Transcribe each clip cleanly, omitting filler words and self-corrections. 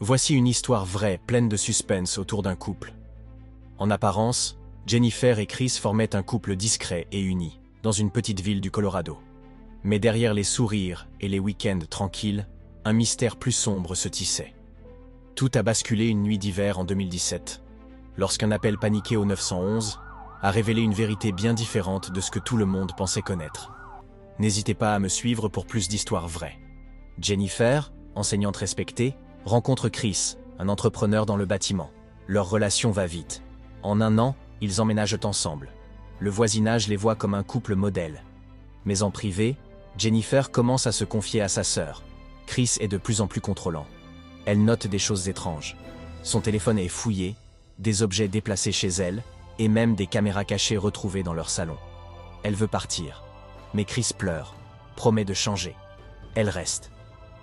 Voici une histoire vraie, pleine de suspense autour d'un couple. En apparence, Jennifer et Chris formaient un couple discret et uni, dans une petite ville du Colorado. Mais derrière les sourires et les week-ends tranquilles, un mystère plus sombre se tissait. Tout a basculé une nuit d'hiver en 2017, lorsqu'un appel paniqué au 911 a révélé une vérité bien différente de ce que tout le monde pensait connaître. N'hésitez pas à me suivre pour plus d'histoires vraies. Jennifer, enseignante respectée, rencontre Chris, un entrepreneur dans le bâtiment. Leur relation va vite. En un an, ils emménagent ensemble. Le voisinage les voit comme un couple modèle. Mais en privé, Jennifer commence à se confier à sa sœur. Chris est de plus en plus contrôlant. Elle note des choses étranges. Son téléphone est fouillé, des objets déplacés chez elle, et même des caméras cachées retrouvées dans leur salon. Elle veut partir. Mais Chris pleure, promet de changer. Elle reste.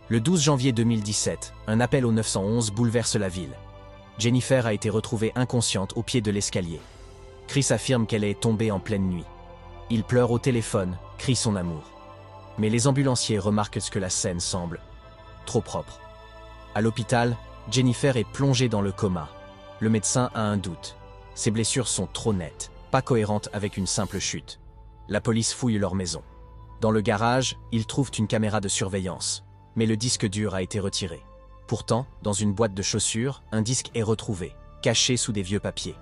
Le 12 janvier 2017, un appel au 911 bouleverse la ville. Jennifer a été retrouvée inconsciente au pied de l'escalier. Chris affirme qu'elle est tombée en pleine nuit. Il pleure au téléphone, crie son amour. Mais les ambulanciers remarquent que la scène semble trop propre. À l'hôpital, Jennifer est plongée dans le coma. Le médecin a un doute. Ses blessures sont trop nettes, pas cohérentes avec une simple chute. La police fouille leur maison. Dans le garage, ils trouvent une caméra de surveillance. Mais le disque dur a été retiré. Pourtant, dans une boîte de chaussures, un disque est retrouvé, caché sous des vieux papiers.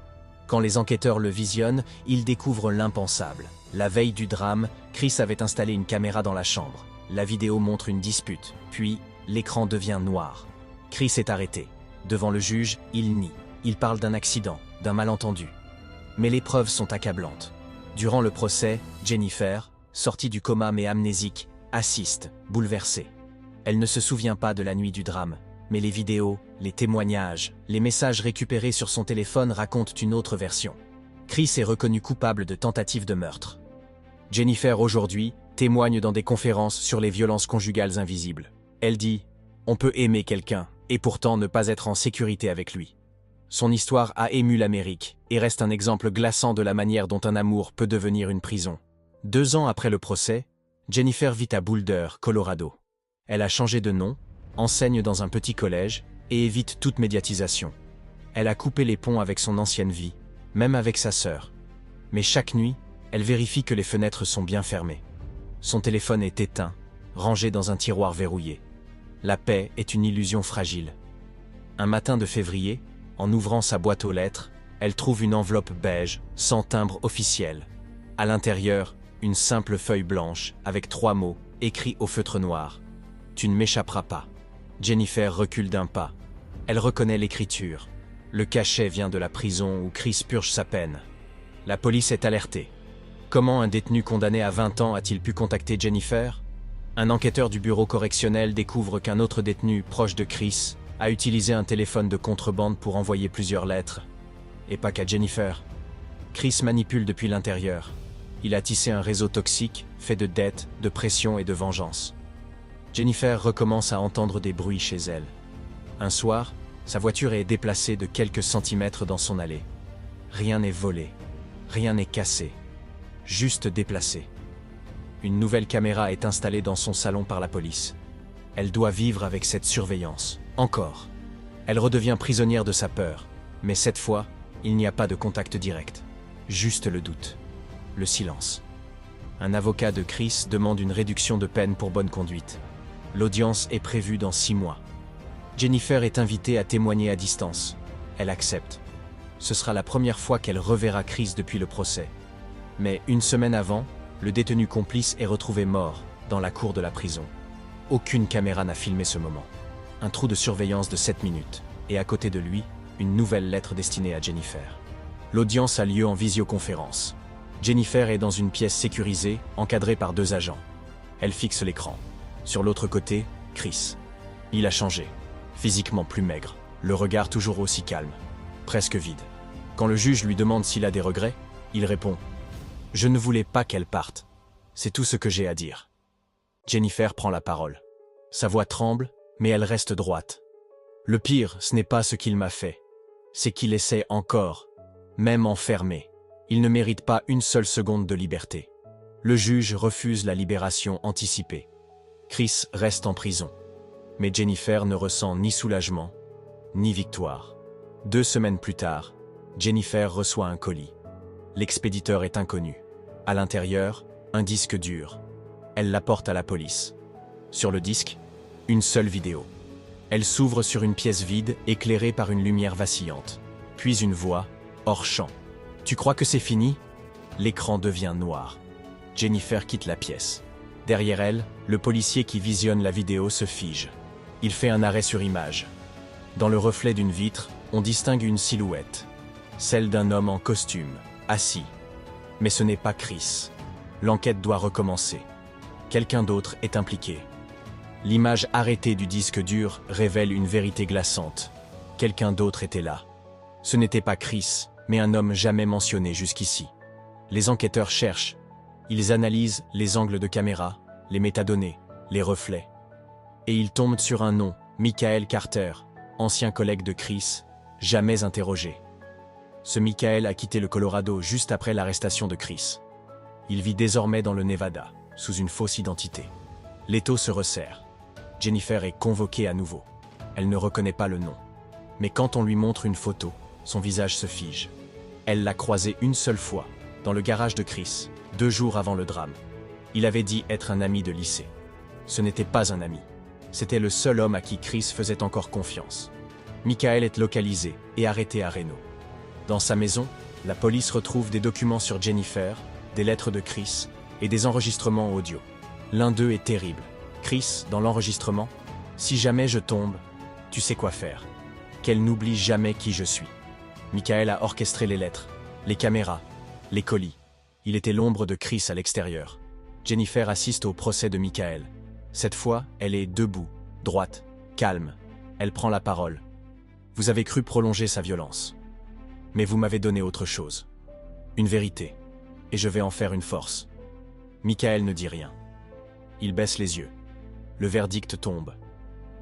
Quand les enquêteurs le visionnent, ils découvrent l'impensable. La veille du drame, Chris avait installé une caméra dans la chambre. La vidéo montre une dispute, puis l'écran devient noir. Chris est arrêté. Devant le juge, il nie. Il parle d'un accident, d'un malentendu. Mais les preuves sont accablantes. Durant le procès, Jennifer, sortie du coma mais amnésique, assiste, bouleversée. Elle ne se souvient pas de la nuit du drame, mais les vidéos, les témoignages, les messages récupérés sur son téléphone racontent une autre version. Chris est reconnu coupable de tentative de meurtre. Jennifer, aujourd'hui, témoigne dans des conférences sur les violences conjugales invisibles. Elle dit « On peut aimer quelqu'un et pourtant ne pas être en sécurité avec lui ». Son histoire a ému l'Amérique et reste un exemple glaçant de la manière dont un amour peut devenir une prison. 2 ans après le procès, Jennifer vit à Boulder, Colorado. Elle a changé de nom, enseigne dans un petit collège et évite toute médiatisation. Elle a coupé les ponts avec son ancienne vie, même avec sa sœur. Mais chaque nuit, elle vérifie que les fenêtres sont bien fermées. Son téléphone est éteint, rangé dans un tiroir verrouillé. La paix est une illusion fragile. Un matin de février, en ouvrant sa boîte aux lettres, elle trouve une enveloppe beige, sans timbre officiel. À l'intérieur, une simple feuille blanche, avec 3 mots, écrits au feutre noir. « Tu ne m'échapperas pas ». Jennifer recule d'un pas. Elle reconnaît l'écriture. Le cachet vient de la prison où Chris purge sa peine. La police est alertée. Comment un détenu condamné à 20 ans a-t-il pu contacter Jennifer? Un enquêteur du bureau correctionnel découvre qu'un autre détenu proche de Chris a utilisé un téléphone de contrebande pour envoyer plusieurs lettres. Et pas qu'à Jennifer. Chris manipule depuis l'intérieur. Il a tissé un réseau toxique, fait de dettes, de pression et de vengeance. Jennifer recommence à entendre des bruits chez elle. Un soir, sa voiture est déplacée de quelques centimètres dans son allée. Rien n'est volé, rien n'est cassé, juste déplacé. Une nouvelle caméra est installée dans son salon par la police. Elle doit vivre avec cette surveillance, encore. Elle redevient prisonnière de sa peur, mais cette fois, il n'y a pas de contact direct. Juste le doute, le silence. Un avocat de Chris demande une réduction de peine pour bonne conduite. L'audience est prévue dans 6 mois. Jennifer est invitée à témoigner à distance. Elle accepte. Ce sera la première fois qu'elle reverra Chris depuis le procès. Mais 1 semaine avant, le détenu complice est retrouvé mort dans la cour de la prison. Aucune caméra n'a filmé ce moment. Un trou de surveillance de 7 minutes. Et à côté de lui, une nouvelle lettre destinée à Jennifer. L'audience a lieu en visioconférence. Jennifer est dans une pièce sécurisée, encadrée par 2 agents. Elle fixe l'écran. Sur l'autre côté, Chris. Il a changé. Physiquement plus maigre, le regard toujours aussi calme, presque vide. Quand le juge lui demande s'il a des regrets, il répond « Je ne voulais pas qu'elle parte. C'est tout ce que j'ai à dire. » Jennifer prend la parole. Sa voix tremble, mais elle reste droite. « Le pire, ce n'est pas ce qu'il m'a fait. C'est qu'il essaie encore, même enfermé. Il ne mérite pas une seule seconde de liberté. » Le juge refuse la libération anticipée. Chris reste en prison. Mais Jennifer ne ressent ni soulagement, ni victoire. 2 semaines plus tard, Jennifer reçoit un colis. L'expéditeur est inconnu. À l'intérieur, un disque dur. Elle l'apporte à la police. Sur le disque, une seule vidéo. Elle s'ouvre sur une pièce vide, éclairée par une lumière vacillante. Puis une voix, hors champ. « Tu crois que c'est fini ?» L'écran devient noir. Jennifer quitte la pièce. Derrière elle, le policier qui visionne la vidéo se fige. Il fait un arrêt sur image. Dans le reflet d'une vitre, on distingue une silhouette. Celle d'un homme en costume, assis. Mais ce n'est pas Chris. L'enquête doit recommencer. Quelqu'un d'autre est impliqué. L'image arrêtée du disque dur révèle une vérité glaçante. Quelqu'un d'autre était là. Ce n'était pas Chris, mais un homme jamais mentionné jusqu'ici. Les enquêteurs cherchent. Ils analysent les angles de caméra, les métadonnées, les reflets. Et ils tombent sur un nom, Michael Carter, ancien collègue de Chris, jamais interrogé. Ce Michael a quitté le Colorado juste après l'arrestation de Chris. Il vit désormais dans le Nevada, sous une fausse identité. L'étau se resserre. Jennifer est convoquée à nouveau. Elle ne reconnaît pas le nom. Mais quand on lui montre une photo, son visage se fige. Elle l'a croisé une seule fois, dans le garage de Chris, 2 jours avant le drame. Il avait dit être un ami de lycée. Ce n'était pas un ami. C'était le seul homme à qui Chris faisait encore confiance. Michael est localisé et arrêté à Reno. Dans sa maison, la police retrouve des documents sur Jennifer, des lettres de Chris et des enregistrements audio. L'un d'eux est terrible. Chris, dans l'enregistrement, « Si jamais je tombe, tu sais quoi faire. Qu'elle n'oublie jamais qui je suis. » Michael a orchestré les lettres, les caméras, les colis. Il était l'ombre de Chris à l'extérieur. Jennifer assiste au procès de Michael. Cette fois, elle est debout, droite, calme. Elle prend la parole. « Vous avez cru prolonger sa violence. Mais vous m'avez donné autre chose. Une vérité. Et je vais en faire une force. » Michael ne dit rien. Il baisse les yeux. Le verdict tombe.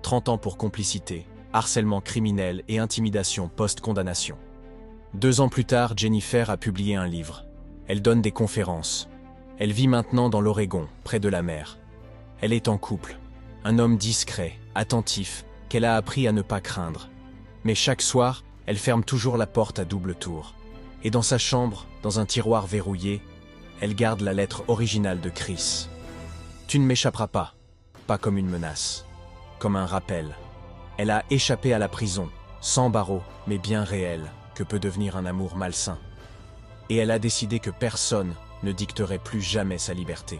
30 ans pour complicité, harcèlement criminel et intimidation post-condamnation. 2 ans plus tard, Jennifer a publié un livre. Elle donne des conférences. Elle vit maintenant dans l'Oregon, près de la mer. Elle est en couple. Un homme discret, attentif, qu'elle a appris à ne pas craindre. Mais chaque soir, elle ferme toujours la porte à double tour. Et dans sa chambre, dans un tiroir verrouillé, elle garde la lettre originale de Chris. « Tu ne m'échapperas pas. » Pas comme une menace, comme un rappel. Elle a échappé à la prison, sans barreaux, mais bien réel, que peut devenir un amour malsain. Et elle a décidé que personne ne dicterait plus jamais sa liberté.